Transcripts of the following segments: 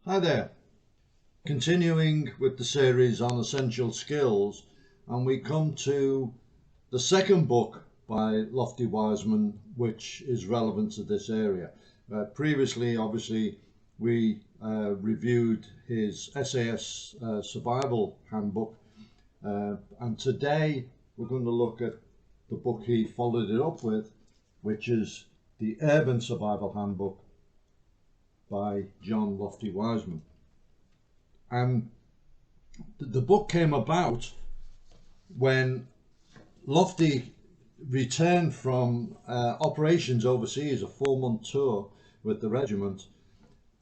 Hi there, continuing with the series on essential skills, and we come to the second book by Lofty Wiseman, which is relevant to this area. Previously, obviously, we reviewed his SAS survival handbook, and today we're going to look at the book he followed it up with, which is the Urban Survival Handbook by John Lofty Wiseman. And the book came about when Lofty returned from operations overseas, a 4-month tour with the regiment,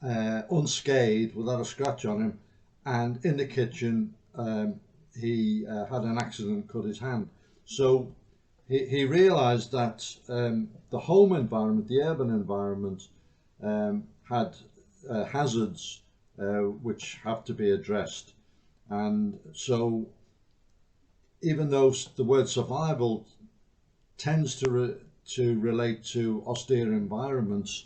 unscathed, without a scratch on him, and in the kitchen he had an accident, cut his hand. So he realised that the home environment, the urban environment, had hazards which have to be addressed. And so even though the word survival tends to relate to austere environments,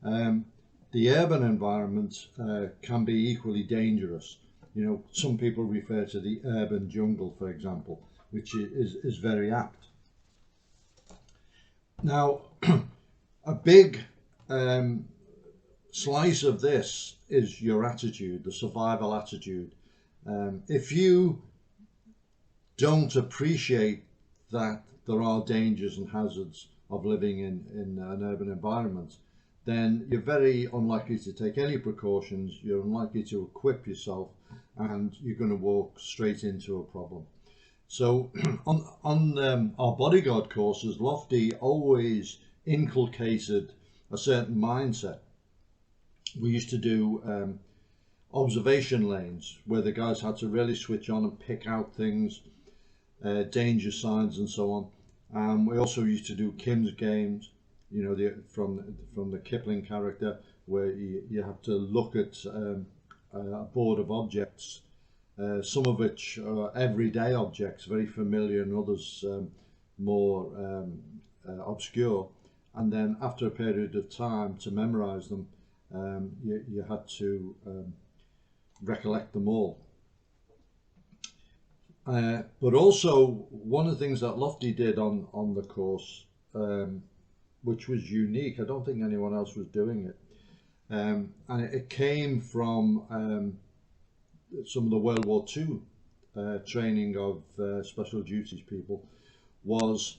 the urban environment can be equally dangerous. You know, some people refer to the urban jungle, for example, which is very apt. Now, a big slice of this is your attitude, the survival attitude. If you don't appreciate that there are dangers and hazards of living in an urban environment, then you're very unlikely to take any precautions, you're unlikely to equip yourself, and you're going to walk straight into a problem. So on our bodyguard courses, Lofty always inculcated a certain mindset. We used to do observation lanes where the guys had to really switch on and pick out things, danger signs and so on. We also used to do Kim's games, you know, from the Kipling character, where you have to look at a board of objects, some of which are everyday objects, very familiar, and others more obscure. And then after a period of time to memorize them, you had to recollect them all. But also, one of the things that Lofty did on the course, which was unique, I don't think anyone else was doing it, and it came from some of the World War II training of special duties people, was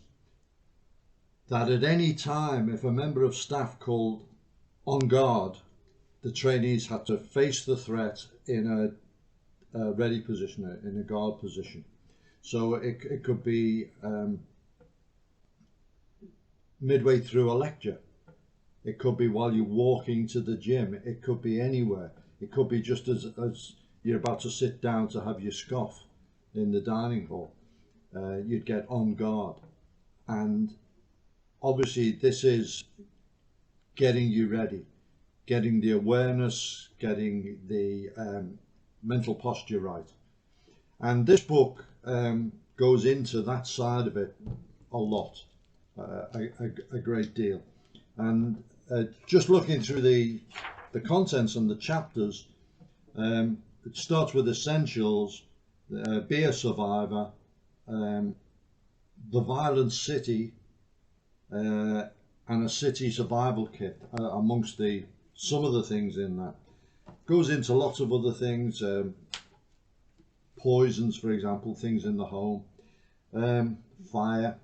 that at any time, if a member of staff called on guard, the trainees had to face the threat in a ready position, in a guard position. So it could be midway through a lecture, it could be while you're walking to the gym, it could be anywhere, it could be just as you're about to sit down to have your scoff in the dining hall, you'd get on guard. And obviously this is getting you ready, getting the awareness, getting the mental posture right. And this book goes into that side of it a lot, a great deal. And just looking through the contents and the chapters, it starts with essentials, be a survivor, the violent city, and a city survival kit amongst some of the things in that. Goes into lots of other things, poisons, for example, things in the home, fire.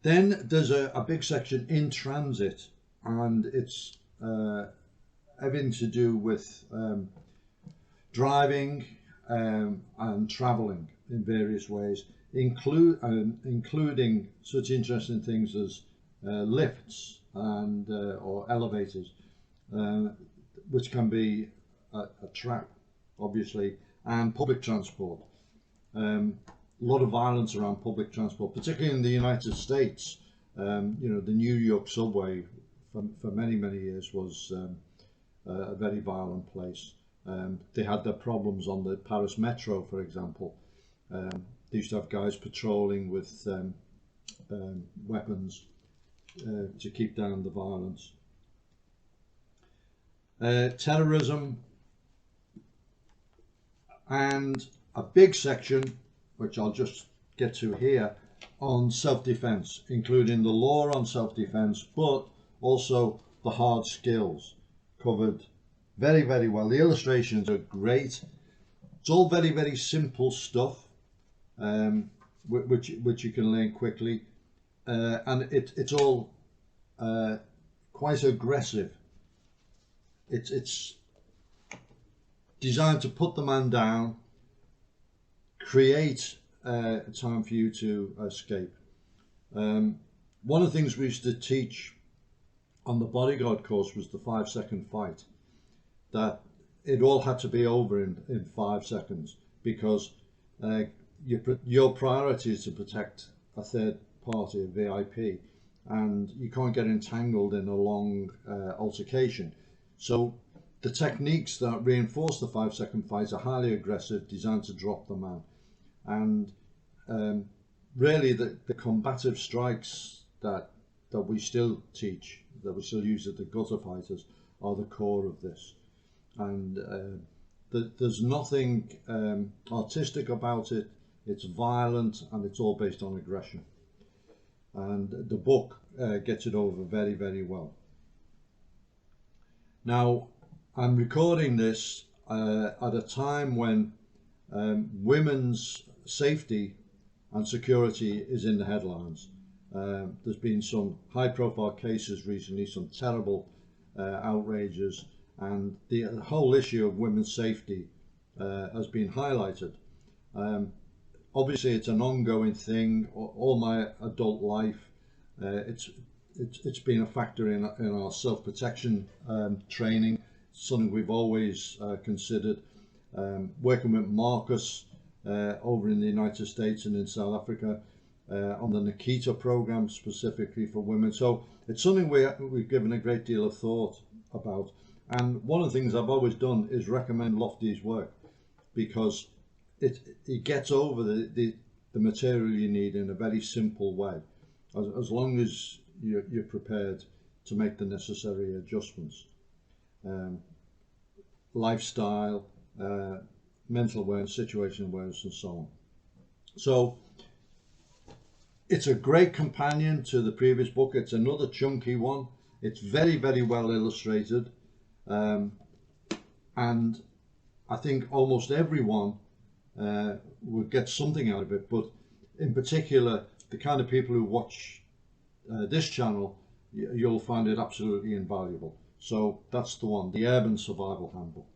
Then there's a big section in transit, and it's having to do with driving and travelling in various ways, including such interesting things as lifts and or elevators, which can be a trap, obviously, and public transport. A lot of violence around public transport, particularly in the United States. You know, the New York subway for many years was a very violent place. They had their problems on the Paris metro, for example. They used to have guys patrolling with weapons to keep down the violence. terrorism, and a big section, which I'll just get to here, on self-defense, including the law on self-defense, but also the hard skills, covered very, very well. The illustrations are great. It's all very, very simple stuff, which you can learn quickly, and it's all quite aggressive. It's designed to put the man down, create time for you to escape. One of the things we used to teach on the bodyguard course was the 5-second fight, that it all had to be over in 5 seconds, because your priority is to protect a third party, a VIP, and you can't get entangled in a long altercation. So the techniques that reinforce the 5-second fight are highly aggressive, designed to drop the man. And really the combative strikes that we still teach, that we still use at the Gutterfighters, are the core of this. And there's nothing artistic about it. It's violent, and it's all based on aggression. And the book gets it over very, very well. Now, I'm recording this at a time when women's safety and security is in the headlines. There's been some high-profile cases recently, some terrible outrages, and the whole issue of women's safety has been highlighted. Obviously, it's an ongoing thing. All my adult life, it's been a factor in our self-protection training. Something we've always considered. Working with Marcus over in the United States and in South Africa on the Nikita program specifically for women. So it's something we've given a great deal of thought about. And one of the things I've always done is recommend Lofty's work, because it gets over the material you need in a very simple way, as long as you're prepared to make the necessary adjustments. Lifestyle, mental awareness, situation awareness, and so on. So it's a great companion to the previous book. It's another chunky one. It's very, very well illustrated, and I think almost everyone would get something out of it, but in particular the kind of people who watch this channel, you'll find it absolutely invaluable. So that's the one, the Urban Survival Handbook.